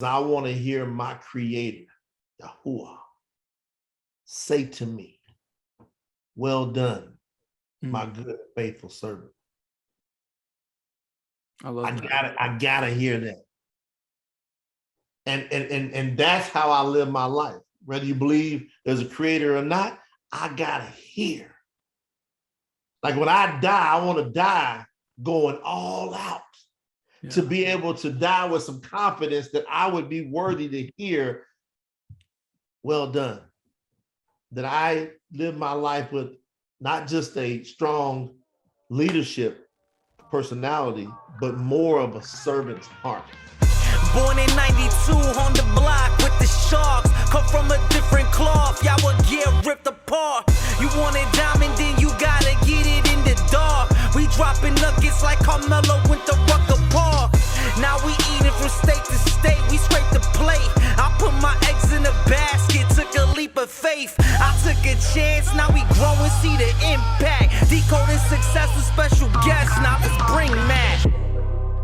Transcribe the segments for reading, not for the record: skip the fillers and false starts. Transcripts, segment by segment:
I want to hear my creator, Yahuwah, say to me, well done, my good, faithful servant. I love that. I gotta hear that. And that's how I live my life. Whether you believe there's a creator or not, I gotta hear. Like when I die, I want to die going all out. Yeah. To be able to die with some confidence that I would be worthy to hear, well done. That I live my life with not just a strong leadership personality, but more of a servant's heart. Born in 92 on the block with the Sharks. Come from a different cloth, y'all would get ripped apart. You want it diamond, then you gotta get it in the dark. We dropping nuggets like Carmelo went to Rucker Park. Now we eating from state to state, we scrape the plate. I put my eggs in a basket, took a leap of faith. I took a chance, now we grow and see the impact. Decoding success with special guests, now let's bring Matt.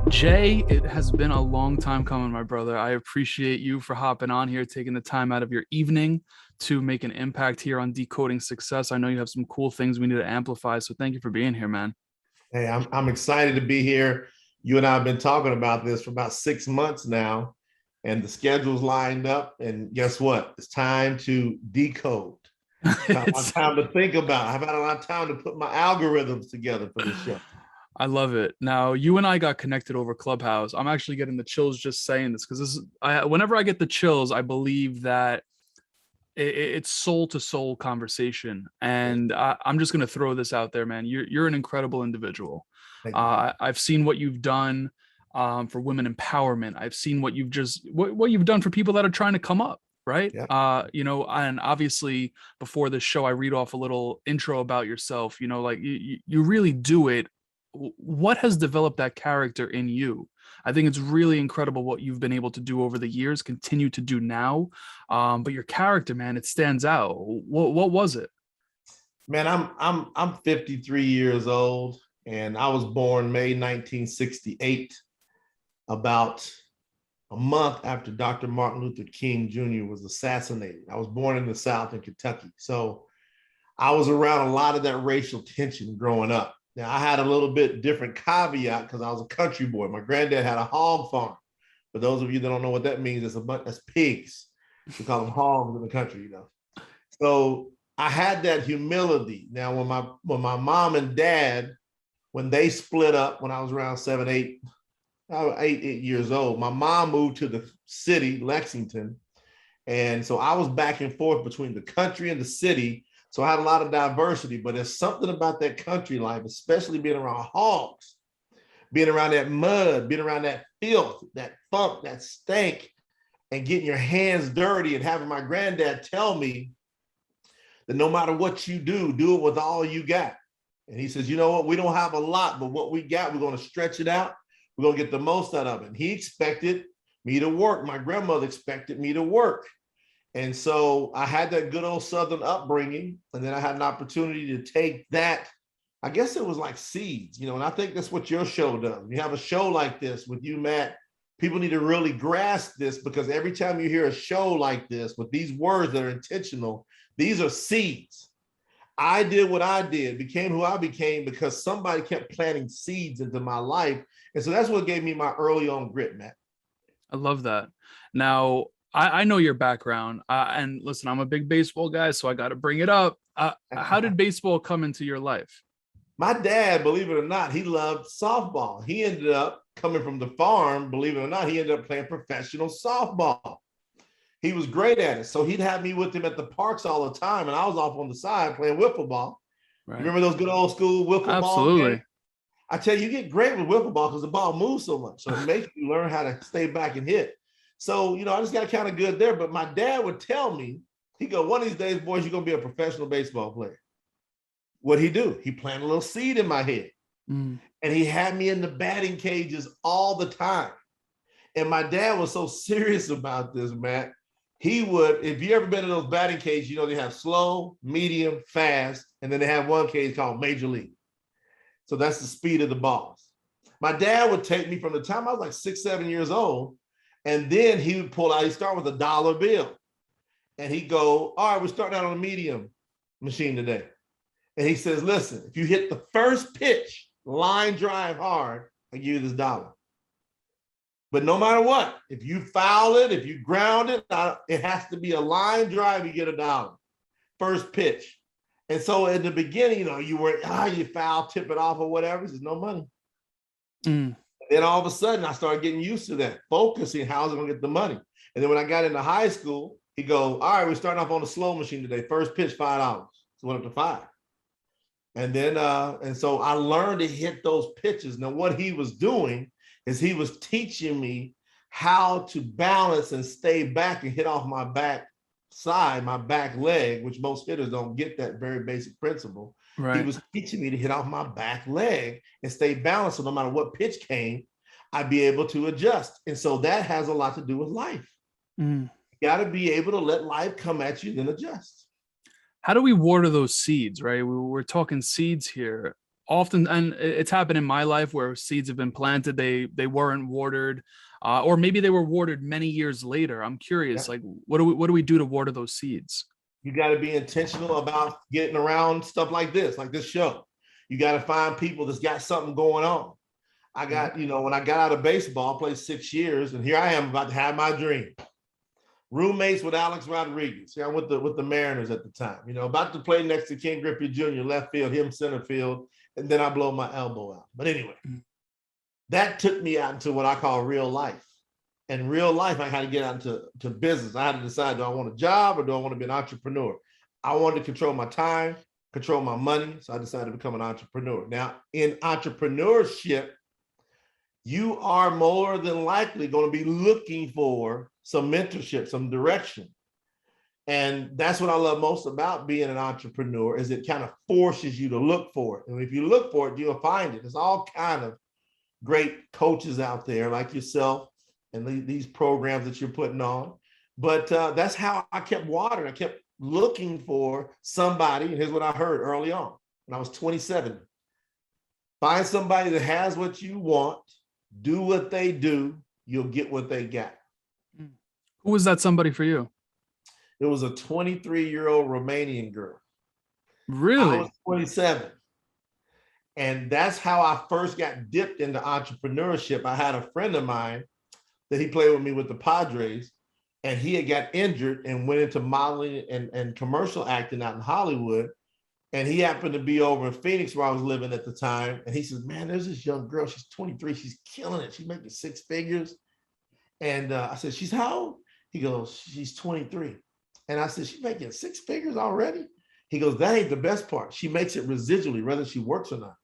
Jay, it has been a long time coming, my brother. I appreciate you for hopping on here, taking the time out of your evening to make an impact here on Decoding Success. I know you have some cool things we need to amplify, so thank you for being here, man. Hey, I'm excited to be here. You and I have been talking about this for about 6 months now, and the schedule's lined up, and guess what? It's time to decode. It's time to think about it. I've had a lot of time to put my algorithms together for this show. I love it. Now, you and I got connected over Clubhouse. I'm actually getting the chills just saying this because whenever I get the chills, I believe that it's soul to soul conversation. And I'm just going to throw this out there, man. You're an incredible individual. I've seen what you've done for women empowerment. I've seen what you've done for people that are trying to come up. Right. Yeah. And obviously before this show, I read off a little intro about yourself, like you really do it. What has developed that character in you? I think it's really incredible what you've been able to do over the years, continue to do now. But your character, man, it stands out. What was it? Man, I'm 53 years old, and I was born May 1968, about a month after Dr. Martin Luther King Jr. was assassinated. I was born in the South in Kentucky. So I was around a lot of that racial tension growing up. Now, I had a little bit different caveat because I was a country boy. My granddad had a hog farm. For those of you that don't know what that means, that's pigs. We call them hogs in the country, So I had that humility. Now, when my mom and dad, when they split up, when I was around 8 years old, my mom moved to the city, Lexington. And so I was back and forth between the country and the city. So I had a lot of diversity, but there's something about that country life, especially being around hogs, being around that mud, being around that filth, that funk, that stank, and getting your hands dirty and having my granddad tell me that no matter what you do it with all you got. And he says, you know what? We don't have a lot, but what we got, we're going to stretch it out. We're going to get the most out of it. And he expected me to work. My grandmother expected me to work. And so I had that good old Southern upbringing. And then I had an opportunity to take that, I guess it was like seeds, and I think that's what your show does. You have a show like this with you, Matt. People need to really grasp this, because every time you hear a show like this with these words that are intentional, these are seeds. I did what I did, became who I became because somebody kept planting seeds into my life. And so that's what gave me my early on grit, Matt. I love that. Now, I know your background, and listen, I'm a big baseball guy, so I got to bring it up. How did baseball come into your life? My dad, believe it or not, he loved softball. He ended up coming from the farm, believe it or not, he ended up playing professional softball. He was great at it. So he'd have me with him at the parks all the time, and I was off on the side playing wiffle ball. Right. You remember those good old school wiffle ball? Absolutely. I tell you, you get great with wiffle ball because the ball moves so much. So it makes you learn how to stay back and hit. So, I just got kind of good there. But my dad would tell me, he'd go, one of these days, boys, you're going to be a professional baseball player. What'd he do? He planted a little seed in my head. And he had me in the batting cages all the time. And my dad was so serious about this, Matt. He would, if you ever been in those batting cages, they have slow, medium, fast, and then they have one cage called Major League. So that's the speed of the balls. My dad would take me from the time I was like 6, 7 years old, And then he would pull out, he'd start with $1 bill. And he'd go, all right, we're starting out on a medium machine today. And he says, listen, if you hit the first pitch, line drive hard, I give you this $1. But no matter what, if you foul it, if you ground it, it has to be a line drive, you get $1. First pitch. And so in the beginning, you foul, tip it off or whatever. There's no money. And then all of a sudden, I started getting used to that, focusing how's I going to get the money. And then when I got into high school, he go, all right, we're starting off on the slow machine today. First pitch, $5. So went up to $5. And then, and so I learned to hit those pitches. Now, what he was doing is he was teaching me how to balance and stay back and hit off my back side, my back leg, which most hitters don't get that very basic principle. Right. He was teaching me to hit off my back leg and stay balanced. So no matter what pitch came, I'd be able to adjust. And so that has a lot to do with life. You got to be able to let life come at you, then adjust. How do we water those seeds, right? We're talking seeds here. Often, and it's happened in my life where seeds have been planted, they weren't watered, or maybe they were watered many years later. I'm curious, like what do we do to water those seeds? You got to be intentional about getting around stuff like this show. You got to find people that's got something going on. I got, when I got out of baseball, I played 6 years, and here I am about to have my dream. Roommates with Alex Rodriguez. I'm with the Mariners at the time, about to play next to Ken Griffey Jr., left field, him center field, and then I blow my elbow out. But anyway, that took me out into what I call real life. And real life, I had to get out into business. I had to decide, do I want a job or do I want to be an entrepreneur? I wanted to control my time, control my money, so I decided to become an entrepreneur. Now, in entrepreneurship, you are more than likely going to be looking for some mentorship, some direction. And that's what I love most about being an entrepreneur, is it kind of forces you to look for it. And if you look for it, you'll find it. There's all kind of great coaches out there like yourself and these programs that you're putting on. But that's how I kept watering. I kept looking for somebody. And here's what I heard early on when I was 27. Find somebody that has what you want, do what they do, you'll get what they got. Who was that somebody for you? It was a 23-year-old Romanian girl. Really? I was 27. And that's how I first got dipped into entrepreneurship. I had a friend of mine that he played with me with the Padres, and he had got injured and went into modeling and commercial acting out in Hollywood. And he happened to be over in Phoenix where I was living at the time. And he says, man, there's this young girl. She's 23. She's killing it. She's making 6 figures. And I said, she's how old? He goes, she's 23. And I said, she's making 6 figures already? He goes, that ain't the best part. She makes it residually, whether she works or not.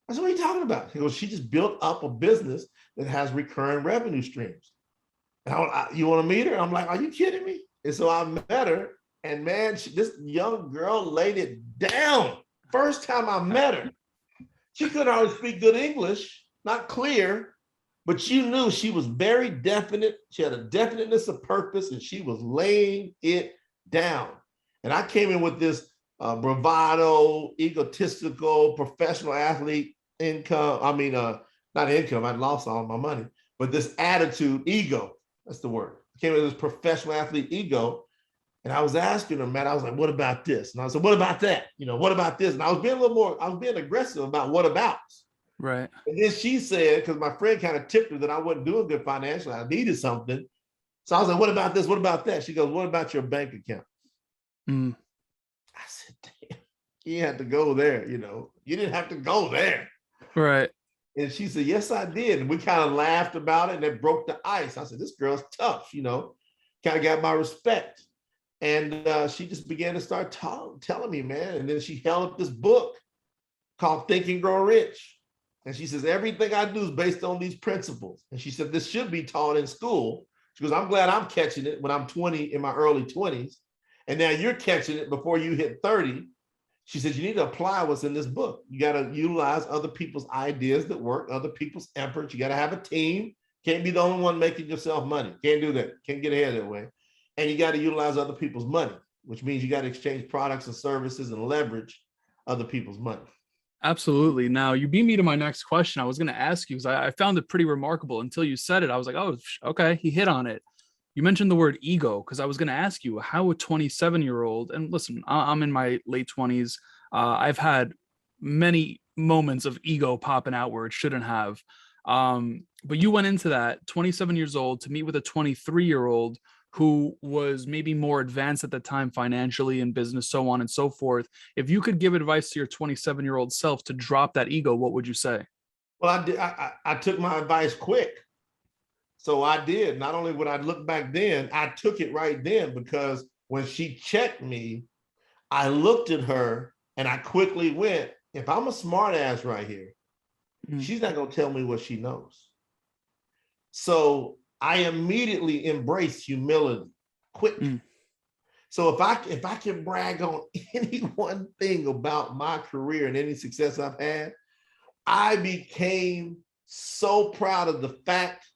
I said, what are you talking about? He goes, she just built up a business that has recurring revenue streams. And you want to meet her? I'm like, are you kidding me? And so I met her. And man, this young girl laid it down. First time I met her, she couldn't hardly speak good English, not clear, but you knew she was very definite. She had a definiteness of purpose, and she was laying it down. And I came in with this bravado, egotistical, professional athlete income. I mean, not income, I'd lost all my money, but this attitude, ego, that's the word. I came with this professional athlete ego. And I was asking her, man, I was like, what about this? And I said, what about that? What about this? And I was being aggressive about what abouts. Right. And then she said, because my friend kind of tipped her that I wasn't doing good financially, I needed something. So I was like, what about this? What about that? She goes, what about your bank account? I said, damn, you had to go there, you didn't have to go there. Right. And she said, yes, I did. And we kind of laughed about it, and it broke the ice. I said, this girl's tough, kind of got my respect. And she just began to start telling me, man. And then she held up this book called Think and Grow Rich. And she says, everything I do is based on these principles. And she said, this should be taught in school. She goes, I'm glad I'm catching it when I'm 20, in my early 20s. And now you're catching it before you hit 30. She said, you need to apply what's in this book. You got to utilize other people's ideas that work, other people's efforts. You got to have a team. Can't be the only one making yourself money. Can't do that. Can't get ahead that way. And you got to utilize other people's money, which means you got to exchange products and services and leverage other people's money. Absolutely. Now you beat me to my next question. I was going to ask you because I found it pretty remarkable until you said it. I was like, oh, okay, he hit on it. You mentioned the word ego because I was going to ask you how a 27-year-old, and listen, I'm in my late 20s. I've had many moments of ego popping out where it shouldn't have. But you went into that 27 years old to meet with a 23-year-old who was maybe more advanced at the time financially in business, so on and so forth. If you could give advice to your 27-year-old self to drop that ego, what would you say? Well, I did. I took my advice quick. So I did. Not only would I look back then, I took it right then because when she checked me, I looked at her and I quickly went, if I'm a smart ass right here, she's not going to tell me what she knows. So I immediately embraced humility quick. So if I can brag on any one thing about my career and any success I've had, I became so proud of the fact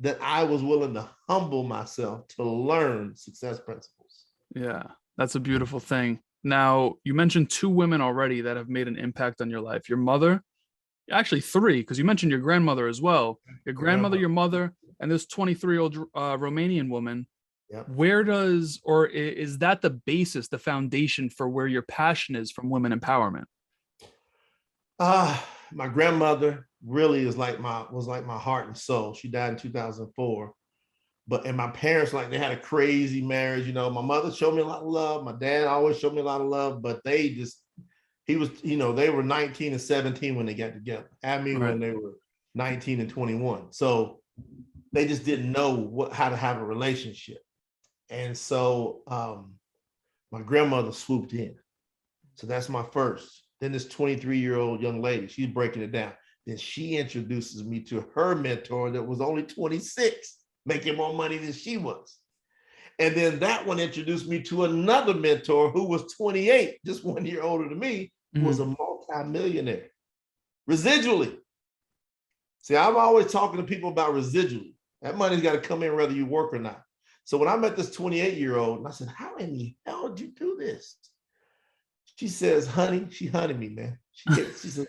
that I was willing to humble myself to learn success principles. Yeah, that's a beautiful thing. Now, you mentioned two women already that have made an impact on your life. Your mother, actually three, because you mentioned your grandmother as well. Your grandmother, your mother, and this 23-year-old Romanian woman. Yep. Where does, or is that the basis, the foundation for where your passion is from women empowerment? My grandmother really was like my heart and soul. She died in 2004. And my parents, like, they had a crazy marriage. You know, my mother showed me a lot of love. My dad always showed me a lot of love, but they were 19 and 17 when they got together. Had me when they were 19 and 21. So they just didn't know how to have a relationship. And so my grandmother swooped in. So that's my first. Then this 23-year-old young lady, she's breaking it down. Then she introduces me to her mentor that was only 26, making more money than she was. And then that one introduced me to another mentor who was 28, just 1 year older than me, who was a multi-millionaire, residually. See, I'm always talking to people about residually. That money's got to come in whether you work or not. So when I met this 28-year-old, and I said, how in the hell did you do this? She says, honey, she honeyed me, man. She says,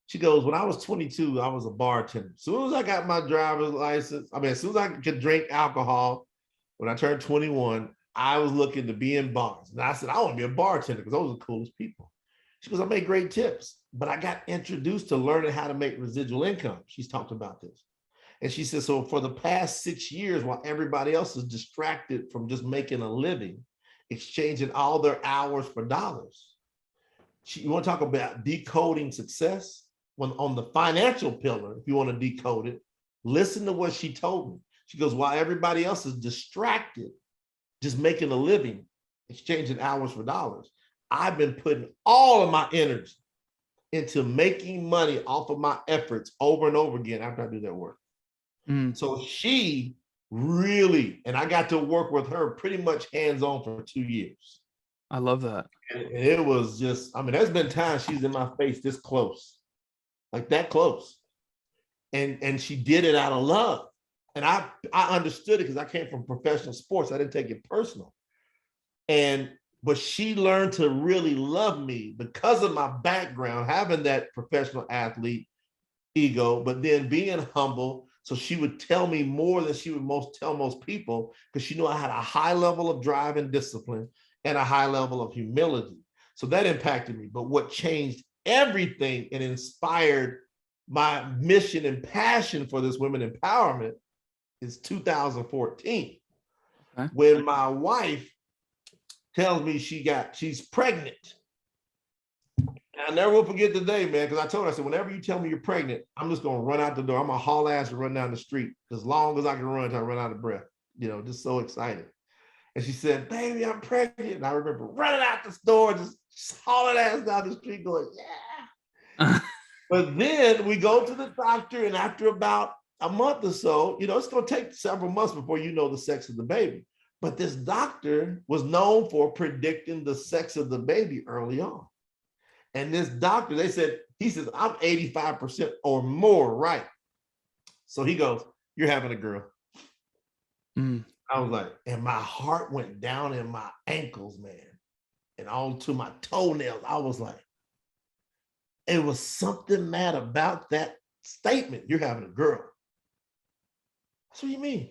she goes, when I was 22, I was a bartender. As soon as I got my driver's license, as soon as I could drink alcohol, when I turned 21, I was looking to be in bars. And I said, I want to be a bartender because those are the coolest people. She goes, I make great tips, but I got introduced to learning how to make residual income. She's talked about this. And she said, so for the past 6 years, while everybody else is distracted from just making a living, exchanging all their hours for dollars. You want to talk about decoding success? When on the financial pillar, if you want to decode it, listen to what she told me. She goes, while everybody else is distracted, just making a living, exchanging hours for dollars, I've been putting all of my energy into making money off of my efforts over and over again after I do that work. So she really, and I got to work with her pretty much hands-on for 2 years. I love that. And it was just, there's been times she's in my face this close, like that close. And she did it out of love. And I understood it because I came from professional sports. I didn't take it personal. But she learned to really love me because of my background, having that professional athlete ego, but then being humble. So she would tell me more than she would tell most people because she knew I had a high level of drive and discipline and a high level of humility. So that impacted me. But what changed everything and inspired my mission and passion for this women empowerment is 2014, when my wife tells me she's pregnant. I never will forget the day, man, because I told her, I said, whenever you tell me you're pregnant, I'm just going to run out the door. I'm going to haul ass and run down the street as long as I can run until I run out of breath, just so excited. And she said, baby, I'm pregnant. And I remember running out the store, just hauling ass down the street going, yeah. But then we go to the doctor, and after about a month or so, it's going to take several months before you know the sex of the baby. But this doctor was known for predicting the sex of the baby early on. And this doctor, he says, I'm 85% or more right. So he goes, you're having a girl. I was like, and my heart went down in my ankles, man. and all to my toenails. I was like, it was something mad about that statement. You're having a girl. That's what you mean.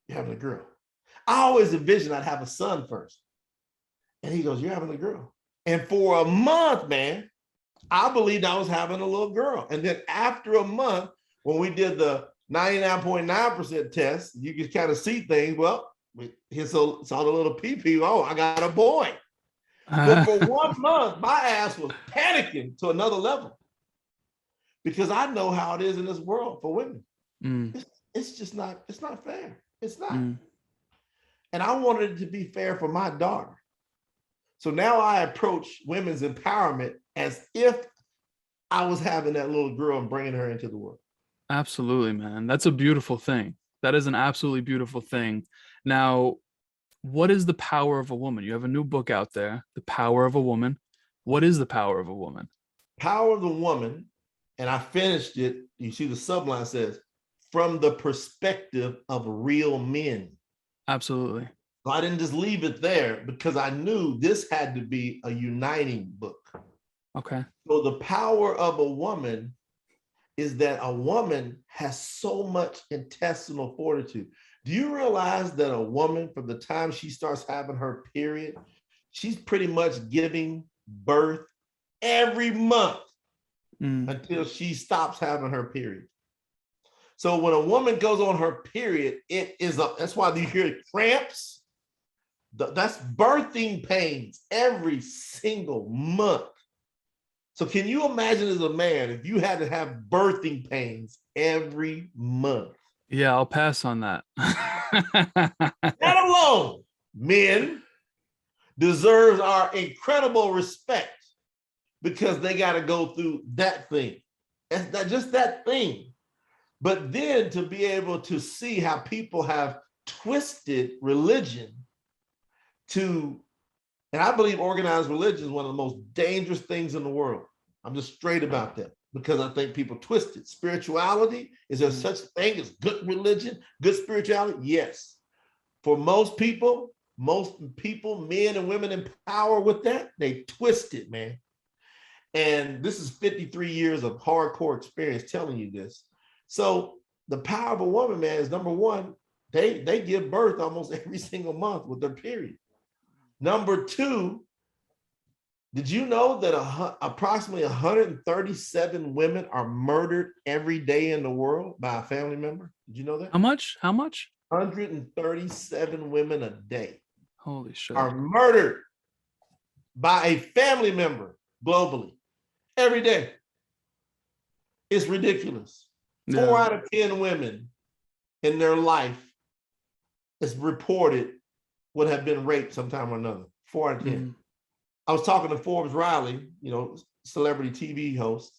You're having a girl. I always envisioned I'd have a son first. And he goes, you're having a girl. And for a month, man, I believed I was having a little girl. And then after a month, when we did the 99.9% test, you could kind of see things. Well, he saw the little pee-pee. Oh, I got a boy. But for 1 month, my ass was panicking to another level because I know how it is in this world for women. It's just not, it's not fair. It's not. And I wanted it to be fair for my daughter. So now I approach women's empowerment as if I was having that little girl and bringing her into the world. Absolutely, man. That's a beautiful thing. That is an absolutely beautiful thing. Now, what is the power of a woman? You have a new book out there, The Power of a Woman. What is the power of a woman? Power of the woman, and I finished it. You see the subline says, from the perspective of real men. Absolutely. So I didn't just leave it there because I knew this had to be a uniting book. Okay. So the power of a woman is that a woman has so much intestinal fortitude. Do you realize that a woman, from the time she starts having her period, she's pretty much giving birth every month until she stops having her period? So when a woman goes on her period, that's why you hear cramps. That's birthing pains every single month. So can you imagine as a man, if you had to have birthing pains every month? Yeah, I'll pass on that. That alone, men, deserves our incredible respect because they got to go through that thing. That's just that thing. But then to be able to see how people have twisted religion to, and I believe organized religion is one of the most dangerous things in the world. I'm just straight about that because I think people twist it. Spirituality, is there such thing as good religion, good spirituality? Yes. For most people, men and women in power with that, they twist it, man. And this is 53 years of hardcore experience telling you this. So the power of a woman, man, is number one, they give birth almost every single month with their period. Number two, did you know that approximately 137 women are murdered every day in the world by a family member? Did you know that? How much? 137 women a day. Holy shit. Are murdered by a family member globally every day. It's ridiculous. 4 out of 10 women in their life is reported would have been raped sometime or another. 4 out of 10. I was talking to Forbes Riley, celebrity TV host.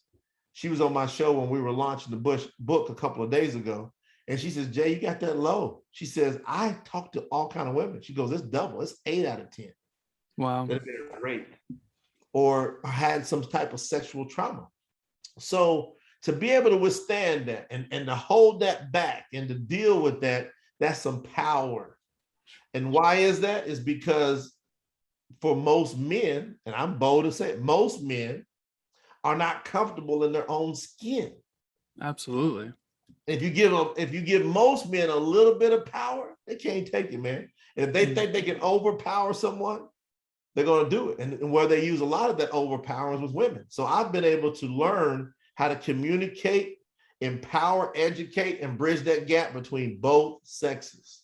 She was on my show when we were launching the book a couple of days ago. And she says, Jay, you got that low. She says, I talk to all kinds of women. She goes, it's double. It's 8 out of 10. Wow. That have been raped or had some type of sexual trauma. So to be able to withstand that and to hold that back and to deal with that, that's some power. And why is that? Is because for most men, and I'm bold to say it, most men are not comfortable in their own skin. Absolutely. If you give most men a little bit of power, they can't take it, man. And if they think they can overpower someone, they're going to do it. And where they use a lot of that overpower is with women. So I've been able to learn how to communicate, empower, educate, and bridge that gap between both sexes.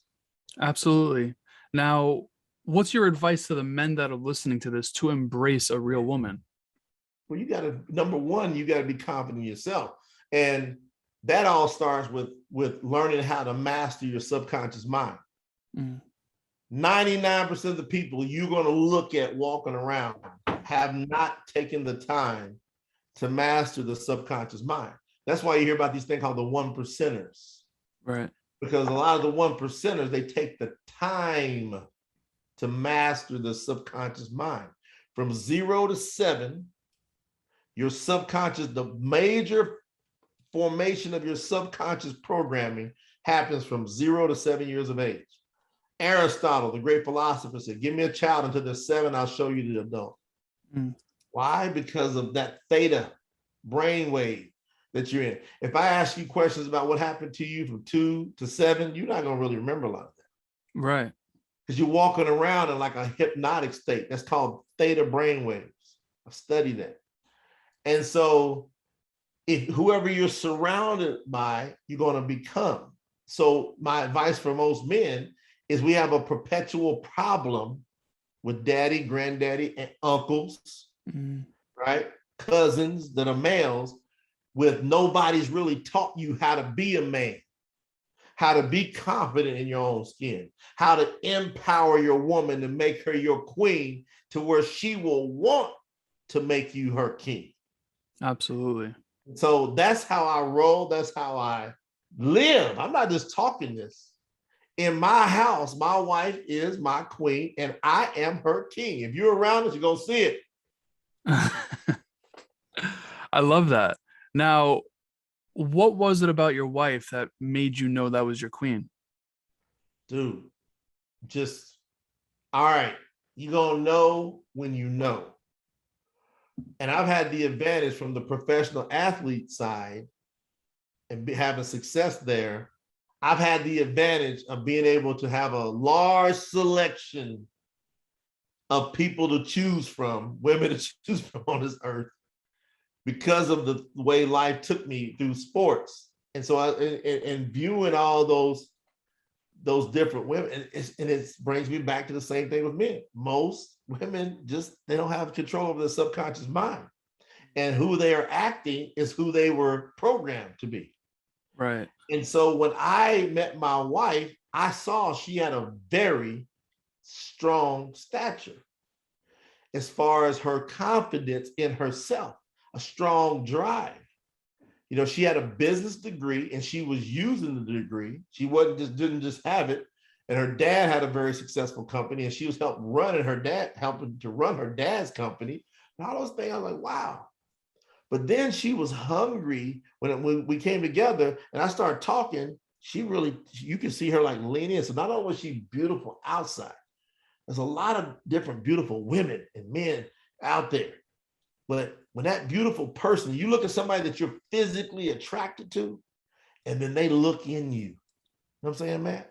Absolutely. Now, what's your advice to the men that are listening to this to embrace a real woman? Well, number one, you got to be confident in yourself. And that all starts with learning how to master your subconscious mind. 99% of the people you're going to look at walking around have not taken the time to master the subconscious mind. That's why you hear about these things called the 1%ers. Right. Because a lot of the 1%ers, they take the time to master the subconscious mind. From 0 to 7, your subconscious, the major formation of your subconscious programming happens from 0 to 7 years of age. Aristotle, the great philosopher, said, give me a child until they're 7, I'll show you the adult. Mm. Why? Because of that theta brainwave that you're in. If I ask you questions about what happened to you from 2 to 7, you're not going to really remember a lot of that. Right. Because you're walking around in like a hypnotic state. That's called theta brainwaves. I've studied that. And so if whoever you're surrounded by, you're going to become. So my advice for most men is we have a perpetual problem with daddy, granddaddy, and uncles, right? Cousins that are males, with nobody's really taught you how to be a man, how to be confident in your own skin, how to empower your woman and make her your queen to where she will want to make you her king. Absolutely. So that's how I roll. That's how I live. I'm not just talking this. In my house, my wife is my queen and I am her king. If you're around us, you're going to see it. I love that. Now, what was it about your wife that made you know that was your queen? Dude, just, all right, you're going to know when you know. And I've had the advantage from the professional athlete side and having success there. I've had the advantage of being able to have a large selection of people to choose from, women to choose from on this earth, because of the way life took me through sports. And so and viewing all those different women, and it brings me back to the same thing with men. Most women they don't have control over their subconscious mind. And who they are acting is who they were programmed to be. Right. And so when I met my wife, I saw she had a very strong stature as far as her confidence in herself, a strong drive. You know, she had a business degree and she was using the degree. She didn't just have it. And her dad had a very successful company and she was helping to run her dad's company. And all those things, I was like, wow. But then she was hungry when we came together and I started talking. You can see her like lean in. So not only was she beautiful outside, there's a lot of different beautiful women and men out there. But when that beautiful person, you look at somebody that you're physically attracted to, and then they look in you. You know what I'm saying, Matt?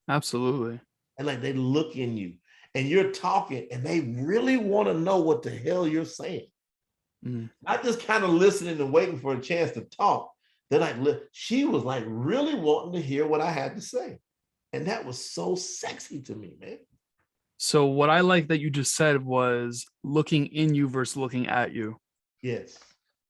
Absolutely. And like they look in you and you're talking and they really want to know what the hell you're saying. Not just kind of listening and waiting for a chance to talk. They're like, she was like really wanting to hear what I had to say. And that was so sexy to me, man. So what I like that you just said was looking in you versus looking at you. Yes.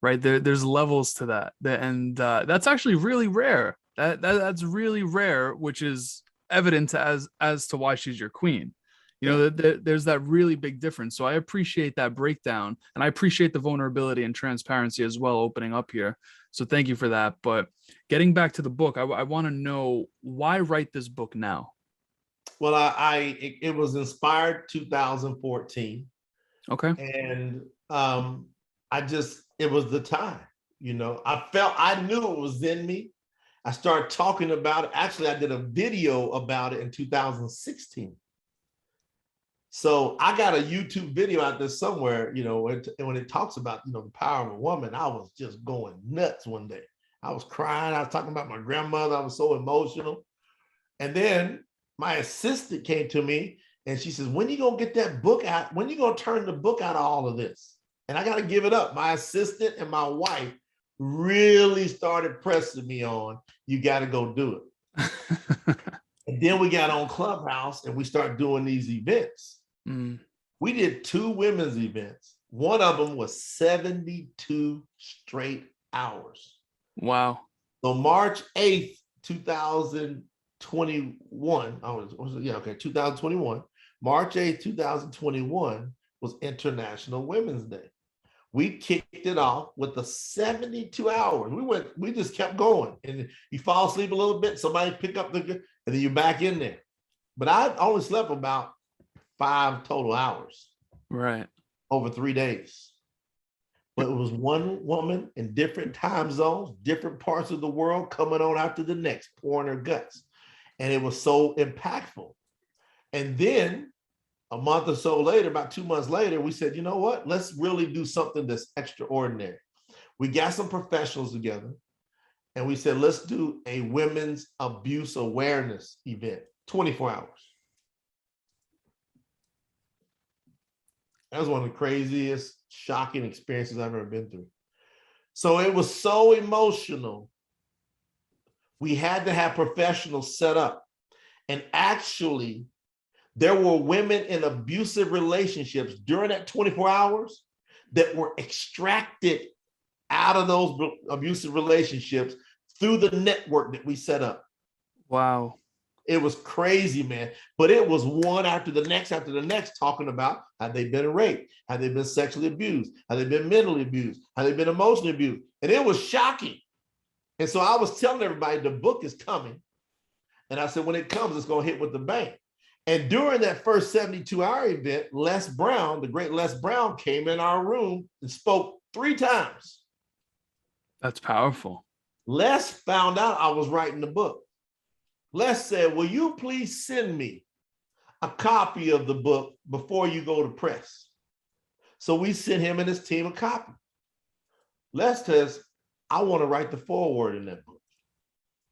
Right. There's levels to that. And that's actually really rare. That's really rare, which is evident as to why she's your queen. You know, there's that really big difference. So I appreciate that breakdown and I appreciate the vulnerability and transparency as well opening up here. So thank you for that. But getting back to the book, I want to know, why write this book now? Well, it was inspired 2014. Okay. And it was the time, you know, I knew it was in me. I started talking about it. Actually, I did a video about it in 2016. So I got a YouTube video out there somewhere, you know, when it talks about, you know, the power of a woman, I was just going nuts one day. I was crying. I was talking about my grandmother. I was so emotional. And then my assistant came to me and she says, when you going to get that book out? When you going to turn the book out of all of this? And I got to give it up. My assistant and my wife really started pressing me on, you got to go do it. And then we got on Clubhouse and we started doing these events. We did 2 women's events. One of them was 72 straight hours. Wow. So March 8th, 2021, 2021, March 8th, 2021 was International Women's Day. We kicked it off with the 72 hours. We just kept going. And you fall asleep a little bit, somebody pick up and then you're back in there. But I only slept about 5 total hours. Right. Over 3 days. But it was one woman in different time zones, different parts of the world, coming on after the next, pouring her guts. And it was so impactful. And then a month or so later, about 2 months later, we said, you know what? Let's really do something that's extraordinary. We got some professionals together and we said, let's do a women's abuse awareness event, 24 hours. That was one of the craziest, shocking experiences I've ever been through. So it was so emotional. We had to have professionals set up. And actually, there were women in abusive relationships during that 24 hours that were extracted out of those abusive relationships through the network that we set up. Wow. It was crazy, man. But it was one after the next, talking about how they've been raped, how they've been sexually abused, how they've been mentally abused, how they've been emotionally abused. And it was shocking. And so I was telling everybody the book is coming. And I said, when it comes, it's going to hit with the bang. And during that first 72-hour event, Les Brown, the great Les Brown, came in our room and spoke 3 times. That's powerful. Les found out I was writing the book. Les said, will you please send me a copy of the book before you go to press? So we sent him and his team a copy. Les says, I want to write the foreword in that book.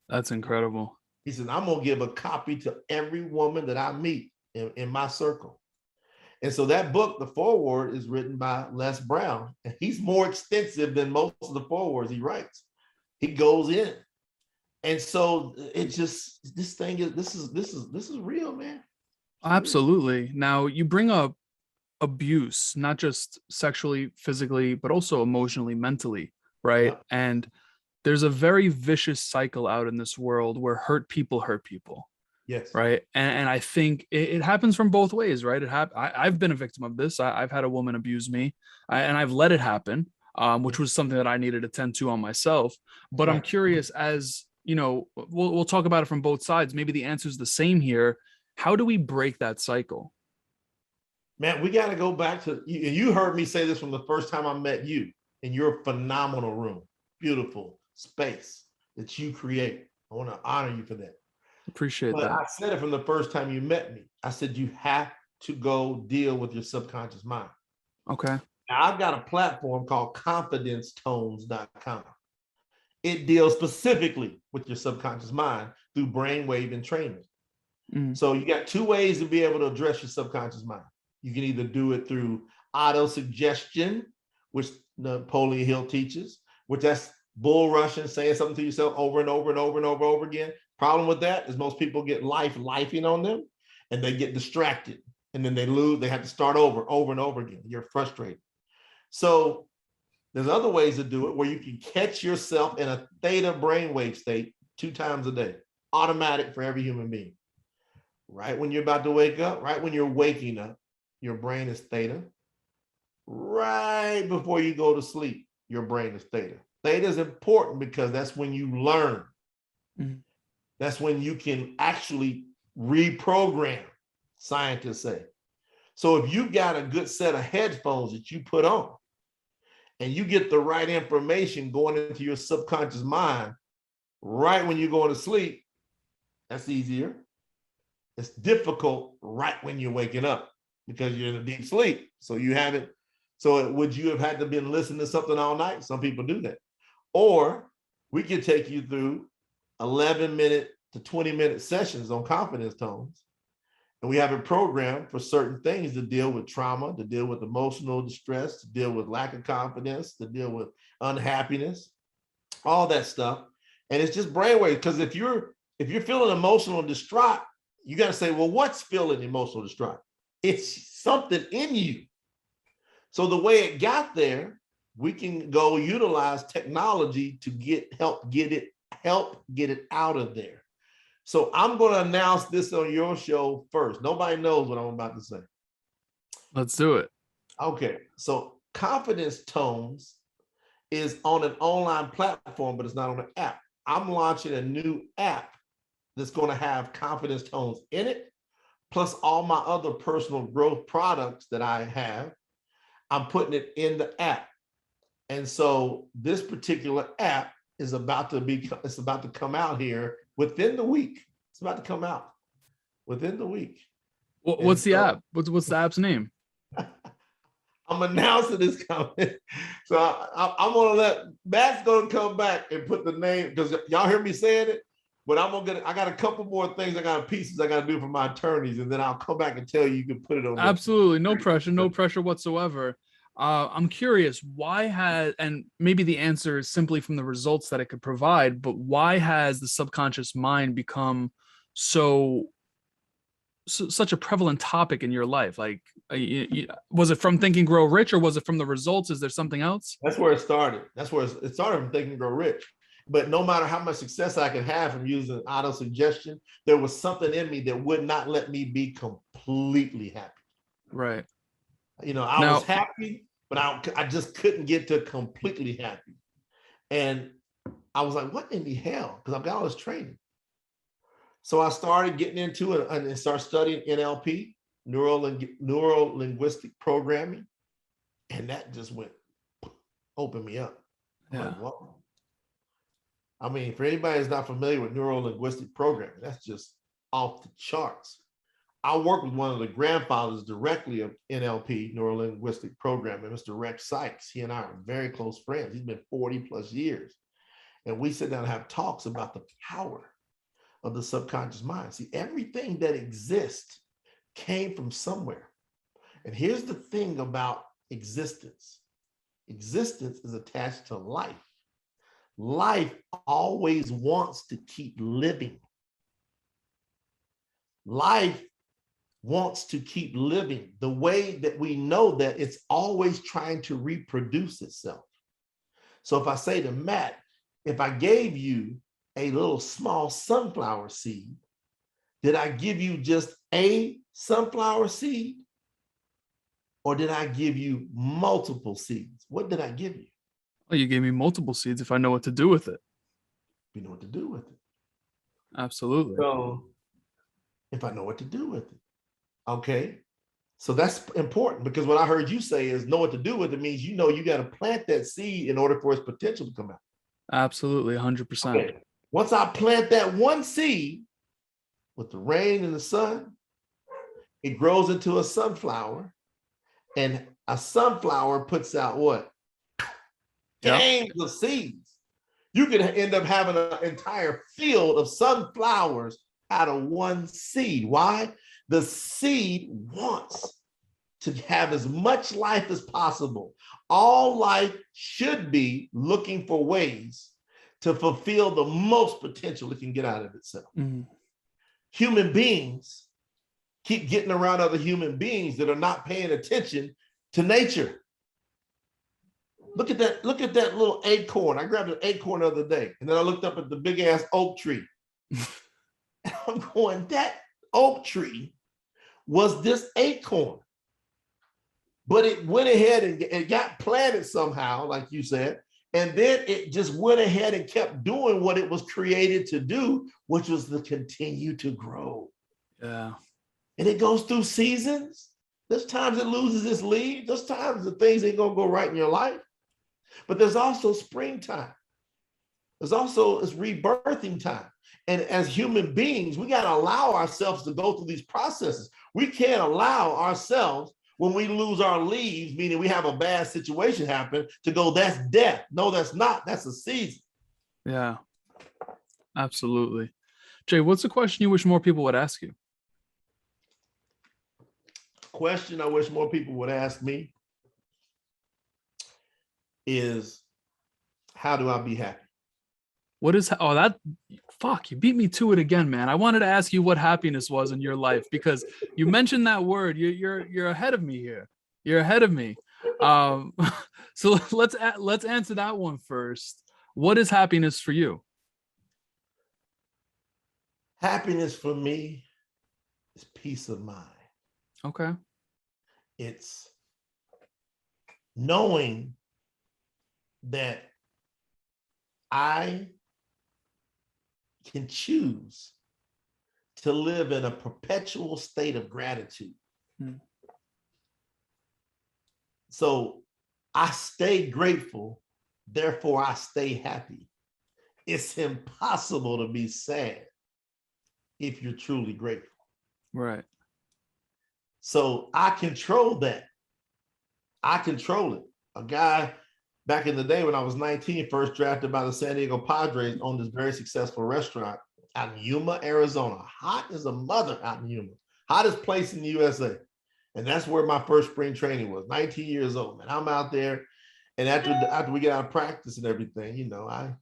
That's incredible. He said, I'm going to give a copy to every woman that I meet in my circle. And so that book, the foreword, is written by Les Brown. And he's more extensive than most of the forewords he writes. He goes in. And so it just, this is real, man. Absolutely. Now you bring up abuse, not just sexually, physically, but also emotionally, mentally, right? Yeah. And there's a very vicious cycle out in this world where hurt people hurt people. Yes. Right. And I think it happens from both ways, right? I've been a victim of this. I've had a woman abuse me and I've let it happen, which was something that I needed to tend to on myself. But Right. I'm curious, as you know, we'll talk about it from both sides. Maybe the answer is the same here. How do we break that cycle? Man, we got to go back to, you heard me say this from the first time I met you in your phenomenal room, beautiful space that you create. I want to honor you for that. Appreciate But that. I said it from the first time you met me. I said, you have to go deal with your subconscious mind. Okay. Now, I've got a platform called confidencetones.com. It deals specifically with your subconscious mind through brainwave entrainment. So you got 2 ways to be able to address your subconscious mind. You can either do it through auto-suggestion, which Napoleon Hill teaches, which that's bull rushing, saying something to yourself over and over and over and over and over again. Problem with that is most people get lifing on them and they get distracted and then they lose. They have to start over and over again. You're frustrated. So there's other ways to do it where you can catch yourself in a theta brainwave state 2 times a day, automatic for every human being. Right when you're about to wake up, right when you're waking up, your brain is theta. Right before you go to sleep, your brain is theta. Theta is important because that's when you learn. That's when you can actually reprogram, scientists say. So if you got a good set of headphones that you put on and you get the right information going into your subconscious mind right when you're going to sleep, that's easier. It's difficult right when you're waking up because you're in a deep sleep. So you haven't. So would you have had to been listening to something all night? Some people do that. Or we could take you through 11-minute to 20-minute sessions on confidence tones. And we have a program for certain things to deal with trauma, to deal with emotional distress, to deal with lack of confidence, to deal with unhappiness, all that stuff. And it's just brainwave, because if you're feeling emotional and distraught, you got to say, well, what's feeling emotional distraught? It's something in you. So the way it got there, we can go utilize technology to help get it out of there. So I'm going to announce this on your show first. Nobody knows what I'm about to say. Let's do it. Okay. So Confidence Tones is on an online platform, but it's not on an app. I'm launching a new app that's going to have Confidence Tones in it, plus all my other personal growth products that I have. I'm putting it in the app. And so this particular app is about to come out here within the week. It's about to come out within the week. And What's the so app? What's the app's name? I'm announcing this coming. So I'm gonna let Matt's gonna come back and put the name, because y'all hear me saying it, but I got a couple more things, pieces I gotta do for my attorneys, and then I'll come back and tell you, you can put it on Absolutely, no pressure whatsoever. I'm curious, why has, and maybe the answer is simply from the results that it could provide, but why has the subconscious mind become such a prevalent topic in your life? Like, was it from Think and Grow Rich, or was it from the results? Is there something else? That's where it started. That's where it started, from Think and Grow Rich. But no matter how much success I could have from using auto suggestion, there was something in me that would not let me be completely happy. Right. I was happy, but I just couldn't get to completely happy. And I was like, what in the hell? Because I've got all this training. So I started getting into it and started studying NLP, neuro linguistic programming. And that just opened me up. Yeah. Like, I mean, for anybody that's not familiar with neuro linguistic programming, that's just off the charts. I work with one of the grandfathers directly of NLP, neuro linguistic programming, Mr. Rex Sykes. He and I are very close friends. He's been 40 plus years. And we sit down and have talks about the power of the subconscious mind. See, everything that exists came from somewhere. And here's the thing about existence. Existence is attached to life. Life always wants to keep living. Life wants to keep living. The way that we know that, it's always trying to reproduce itself. So if I say to Matt, if I gave you a little small sunflower seed, did I give you just a sunflower seed? Or did I give you multiple seeds? What did I give you? Well, you gave me multiple seeds if I know what to do with it. You know what to do with it. Absolutely. So if I know what to do with it. Okay. So that's important, because what I heard you say is know what to do with it means you got to plant that seed in order for its potential to come out. Absolutely, 100%. Okay. Once I plant that one seed with the rain and the sun, it grows into a sunflower, and a sunflower puts out what? Gangs of seeds. You could end up having an entire field of sunflowers out of one seed. Why? The seed wants to have as much life as possible. All life should be looking for ways to fulfill the most potential it can get out of itself. Mm-hmm. Human beings keep getting around other human beings that are not paying attention to nature. Look at that little acorn. I grabbed an acorn the other day, and then I looked up at the big ass oak tree. And I'm going, that oak tree was this acorn. But it went ahead and it got planted somehow, like you said, and then it just went ahead and kept doing what it was created to do, which was to continue to grow. Yeah. And it goes through seasons. There's times it loses its leaves. There's times the things ain't gonna go right in your life. But there's also springtime. There's also it's rebirthing time. And as human beings, we got to allow ourselves to go through these processes. We can't allow ourselves, when we lose our leaves, meaning we have a bad situation happen, to go, that's death. No, that's not. That's a season. Yeah, absolutely. Jay, what's the question you wish more people would ask you? Question I wish more people would ask me is, how do I be happy? What is, oh, that, fuck, you beat me to it again, man. I wanted to ask you what happiness was in your life, because you mentioned that word. You're ahead of me here. You're ahead of me. So let's answer that one first. What is happiness for you? Happiness for me is peace of mind. Okay. It's knowing that I can choose to live in a perpetual state of gratitude. So I stay grateful, therefore I stay happy. It's impossible to be sad if you're truly grateful. Right. So I control that. I control it. A guy back in the day when I was 19, first drafted by the San Diego Padres, owned this very successful restaurant out in Yuma, Arizona. Hot as a mother out in Yuma. Hottest place in the USA. And that's where my first spring training was, 19 years old. Man, I'm out there. And after we get out of practice and everything, you know, I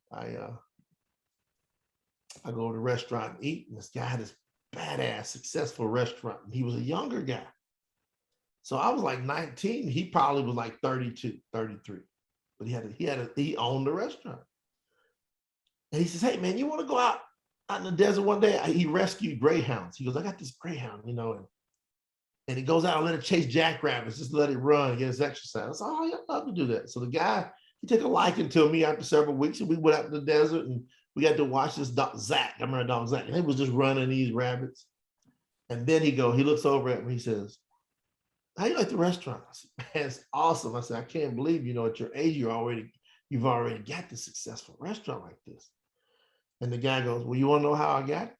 go to the restaurant and eat. And this guy had this badass, successful restaurant. And he was a younger guy. So I was like 19. He probably was like 32, 33. But he owned the restaurant. And he says, hey, man, you want to go out in the desert one day? He rescued greyhounds. He goes, I got this greyhound, you know, and he goes out and let it chase jackrabbits, just let it run, get his exercise. So, oh, I'd love to do that. So the guy, he took a liking to me after several weeks, and we went out in the desert, and we got to watch this dog, Zach. I remember dog Zach, and he was just running these rabbits. And then he looks over at me, he says, how you like the restaurant? I said, man, it's awesome. I said, I can't believe, you know, at your age, you've already got this successful restaurant like this. And the guy goes, well, you want to know how I got it?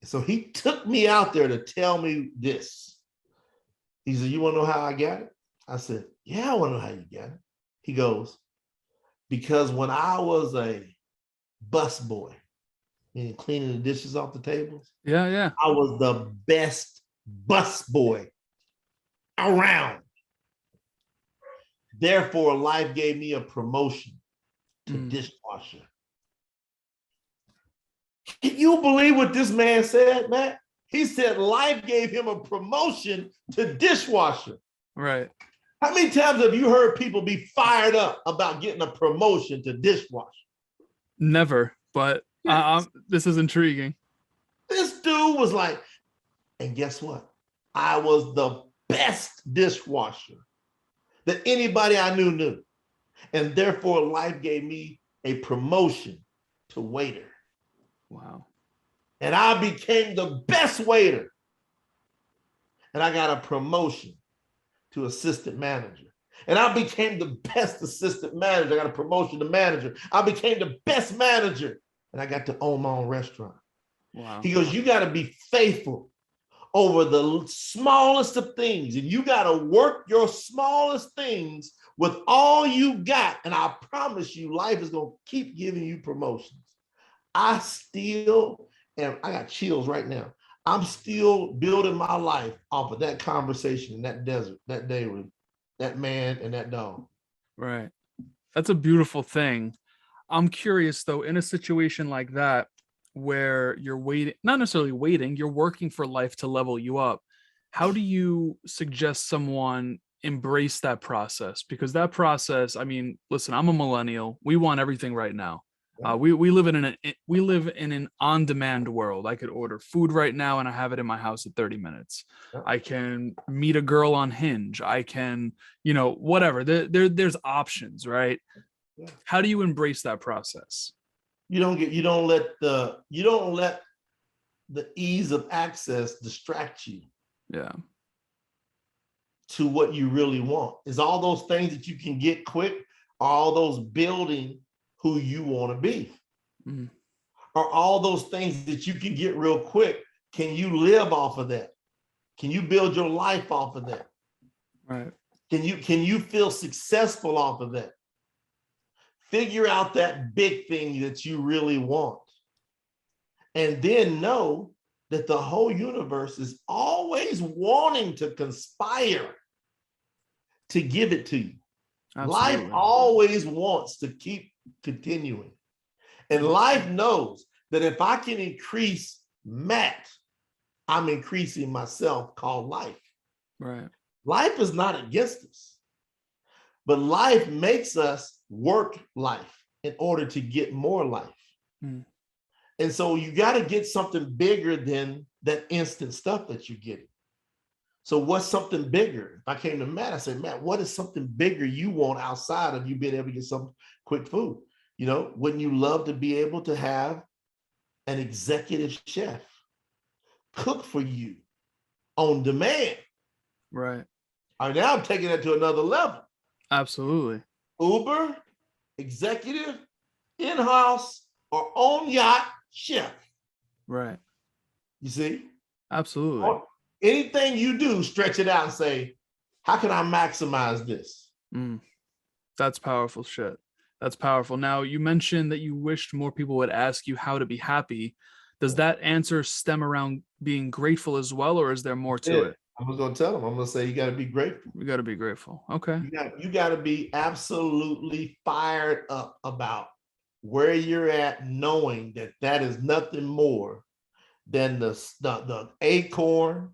So he took me out there to tell me this. He said, you want to know how I got it? I said, yeah, I want to know how you got it. He goes, because when I was a bus boy, meaning cleaning the dishes off the tables, Yeah. I was the best bus boy around. Therefore, life gave me a promotion to dishwasher. Can you believe what this man said, Matt? He said life gave him a promotion to dishwasher. Right. How many times have you heard people be fired up about getting a promotion to dishwasher? Never, but this is intriguing. This dude was like, and guess what? I was the best dishwasher that anybody I knew. And therefore, life gave me a promotion to waiter. Wow. And I became the best waiter. And I got a promotion to assistant manager. And I became the best assistant manager. I got a promotion to manager. I became the best manager. And I got to own my own restaurant. Wow. He goes, you got to be faithful over the smallest of things. And you got to work your smallest things with all you got. And I promise you, life is going to keep giving you promotions. I got chills right now. I'm still building my life off of that conversation in that desert that day with that man and that dog. Right. That's a beautiful thing. I'm curious though, in a situation like that, where you're waiting, not necessarily waiting, you're working for life to level you up. How do you suggest someone embrace that process? Because that process, I mean, listen, I'm a millennial. We want everything right now. We live in an on-demand world. I could order food right now and I have it in my house in 30 minutes. Yeah. I can meet a girl on Hinge. I can, you know, whatever. There's options, right? Yeah. How do you embrace that process? You don't let the ease of access distract you. Yeah. To what you really want. Is all those things that you can get quick, all those building who you want to be. Mm-hmm. Are all those things that you can get real quick, can you live off of that? Can you build your life off of that? Right. Can you feel successful off of that? Figure out that big thing that you really want. And then know that the whole universe is always wanting to conspire to give it to you. Absolutely. Life always wants to keep continuing. And life knows that if I can increase Matt, I'm increasing myself, called life. Right. Life is not against us, but life makes us work life in order to get more life. Mm. And so you got to get something bigger than that instant stuff that you're getting. So what's something bigger? If I came to Matt, I said, Matt, what is something bigger you want outside of you being able to get some quick food? You know, wouldn't you love to be able to have an executive chef cook for you on demand? Right. All right, now I'm taking that to another level. Absolutely. Uber, executive, in-house, or on yacht chef. Right. You see? Absolutely. anything you do, stretch it out and say, how can I maximize this? That's powerful shit. That's powerful. Now, you mentioned that you wished more people would ask you how to be happy. Does that answer stem around being grateful as well, or is there more to it? I was going to tell them, I'm going to say, you got to be grateful. You got to be grateful. Okay. You got to be absolutely fired up about where you're at, knowing that that is nothing more than the acorn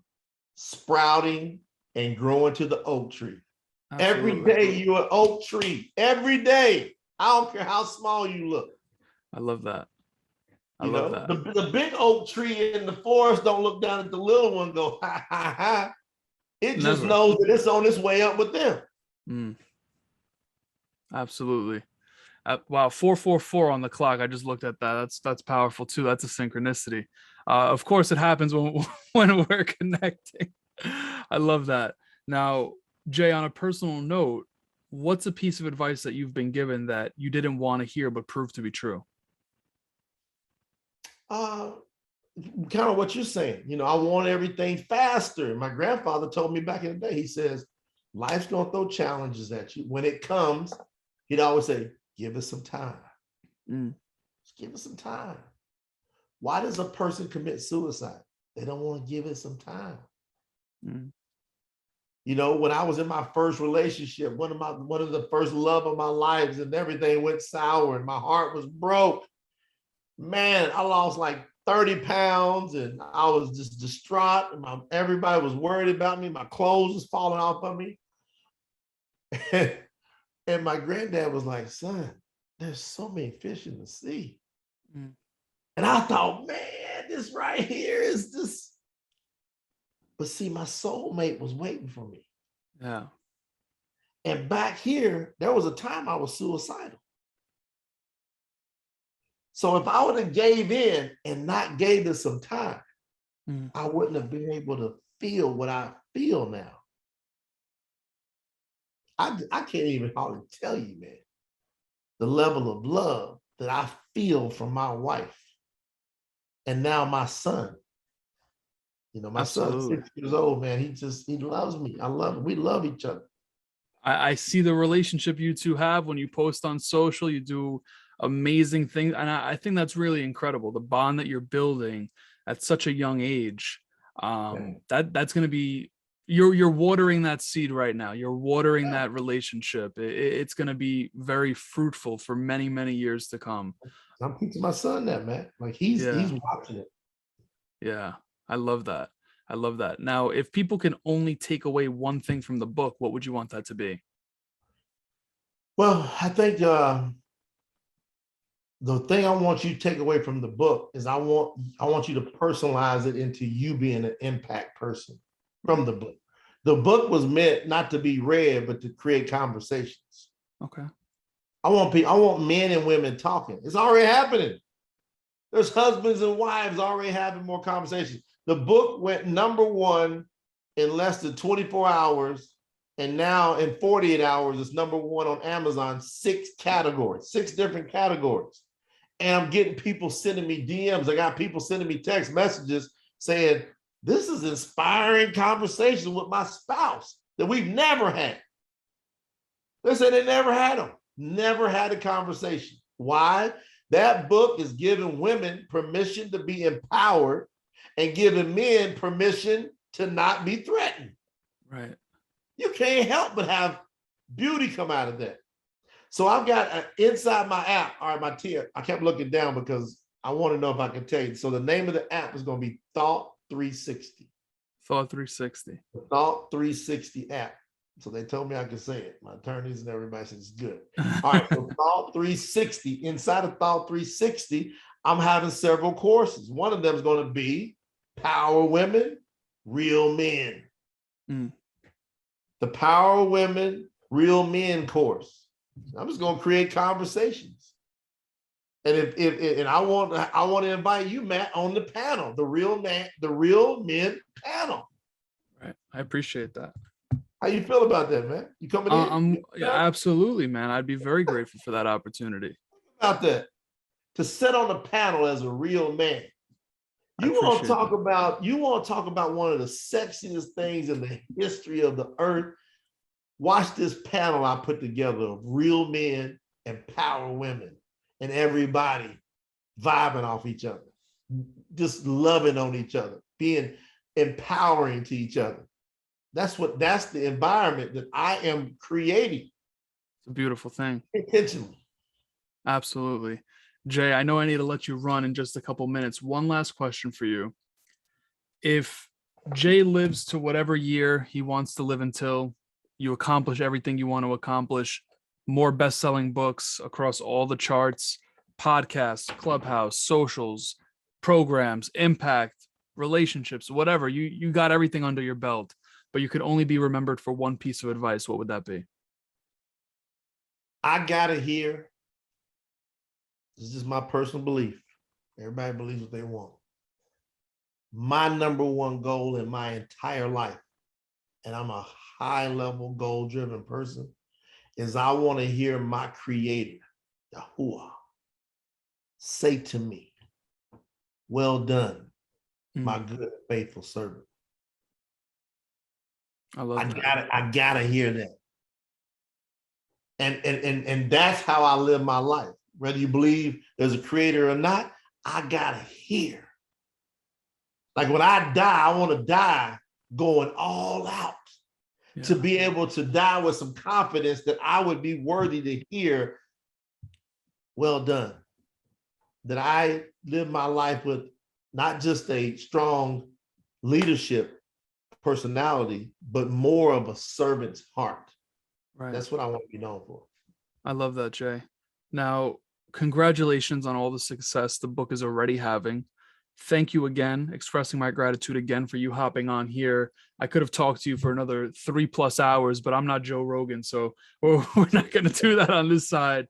sprouting and growing to the oak tree. Absolutely. Every day you're an oak tree. Every day. I don't care how small you look. I love that. I love that. The big oak tree in the forest don't look down at the little one and go, ha, ha, ha. It just knows that it's on its way up with them. Absolutely. Wow, 444 on the clock. I just looked at that. That's powerful too. That's a synchronicity. Of course, it happens when we're connecting. I love that. Now, Jay, on a personal note, what's a piece of advice that you've been given that you didn't want to hear but proved to be true? Kind of what you're saying. I want everything faster. My grandfather told me back in the day, he says, life's going to throw challenges at you. When it comes, he'd always say, give it some time. Just give it some time. Why does a person commit suicide? They don't want to give it some time. When I was in my first relationship, one of the first love of my lives, and everything went sour and my heart was broke. Man, I lost like 30 pounds and I was just distraught. And everybody was worried about me. My clothes was falling off of me. And my granddad was like, son, there's so many fish in the sea. And I thought, man, this right here is this. But see, my soulmate was waiting for me. Yeah. And back here, there was a time I was suicidal. So if I would have gave in and not gave it some time, I wouldn't have been able to feel what I feel now. I can't even hardly tell you, man, the level of love that I feel from my wife. And now my son. My son's 6 years old, man. He loves me. I love him. We love each other. I see the relationship you two have when you post on social. You do amazing things. And I think that's really incredible. The bond that you're building at such a young age. That's going to be, you're watering that seed right now. You're watering that relationship. It's going to be very fruitful for many, many years to come. I'm teaching my son that, man. Like he's watching it. Yeah. I love that. I love that. Now, if people can only take away one thing from the book, what would you want that to be? Well, I think the thing I want you to take away from the book is I want you to personalize it into you being an impact person from the book. The book was meant not to be read, but to create conversations. Okay. I want men and women talking. It's already happening. There's husbands and wives already having more conversations. The book went #1 in less than 24 hours. And now in 48 hours, it's #1 on Amazon, 6 different categories. And I'm getting people sending me DMs. I got people sending me text messages saying, this is inspiring conversation with my spouse that we've never had. They said they never had them, never had a conversation. Why? That book is giving women permission to be empowered and giving men permission to not be threatened. Right. You can't help but have beauty come out of that. So I've got inside my app, all right, my tier, I kept looking down because I want to know if I can tell you. So the name of the app is going to be Thought 360. Thought 360. The Thought 360 app. So they told me I could say it. My attorneys and everybody said it's good. All right, so Thought 360. Inside of Thought 360, I'm having several courses. One of them is going to be Power Women, Real Men. The Power Women, Real Men course. I'm just going to create conversations. And if I want to invite you, Matt, on the panel, the Real Men panel. Right. I appreciate that. How you feel about that, man? You coming in? Yeah, absolutely, man. I'd be very grateful for that opportunity. About that, to sit on the panel as a real man You want to talk about one of the sexiest things in the history of the earth? Watch this panel I put together of real men and power women and everybody vibing off each other, just loving on each other, being empowering to each other. That's the environment that I am creating. It's a beautiful thing. Intentionally. Absolutely. Jay, I know I need to let you run in just a couple minutes. One last question for you. If Jay lives to whatever year he wants to live until you accomplish everything you want to accomplish, more best-selling books across all the charts, podcasts, Clubhouse, socials, programs, impact, relationships, whatever, you got everything under your belt, but you could only be remembered for one piece of advice, what would that be? I gotta hear, this is my personal belief. Everybody believes what they want. My number one goal in my entire life, and I'm a high-level goal-driven person, is I want to hear my creator, Yahuwah, say to me, well done, my good and faithful servant. I love that. I gotta hear that. And that's how I live my life. Whether you believe there's a creator or not, I gotta hear. Like when I die, I want to die going all out. Yeah. To be able to die with some confidence that I would be worthy to hear, well done. That I live my life with not just a strong leadership personality, but more of a servant's heart. Right. That's what I want to be known for. I love that, Jay. Now, congratulations on all the success the book is already having. Thank you again, expressing my gratitude again for you hopping on here. I could have talked to you for another 3+ hours, but I'm not Joe Rogan, so we're not going to do that on this side.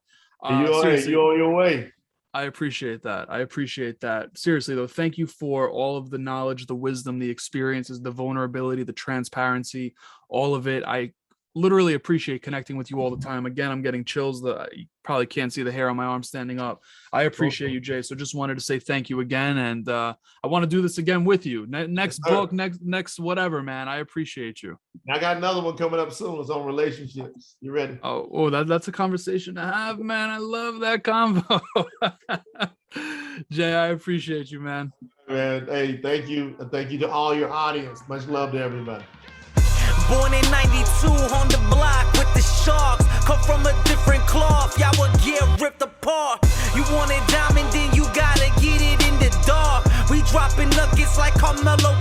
You're on your way. I appreciate that. I appreciate that. Seriously, though, thank you for all of the knowledge, the wisdom, the experiences, the vulnerability, the transparency, all of it. I literally appreciate connecting with you all the time. Again, I'm getting chills. You probably can't see the hair on my arm standing up. I appreciate you, Jay. So just wanted to say thank you again. And I want to do this again with you. Next book, next whatever, man. I appreciate you. I got another one coming up soon. It's on relationships. You ready? Oh, that's a conversation to have, man. I love that convo. Jay, I appreciate you, man. Man, hey, thank you. Thank you to all your audience. Much love to everybody. Born in 92 on the block with the Sharks. Come from a different cloth, y'all would get ripped apart. You want it diamond, then you gotta get it in the dark. We dropping nuggets like Carmelo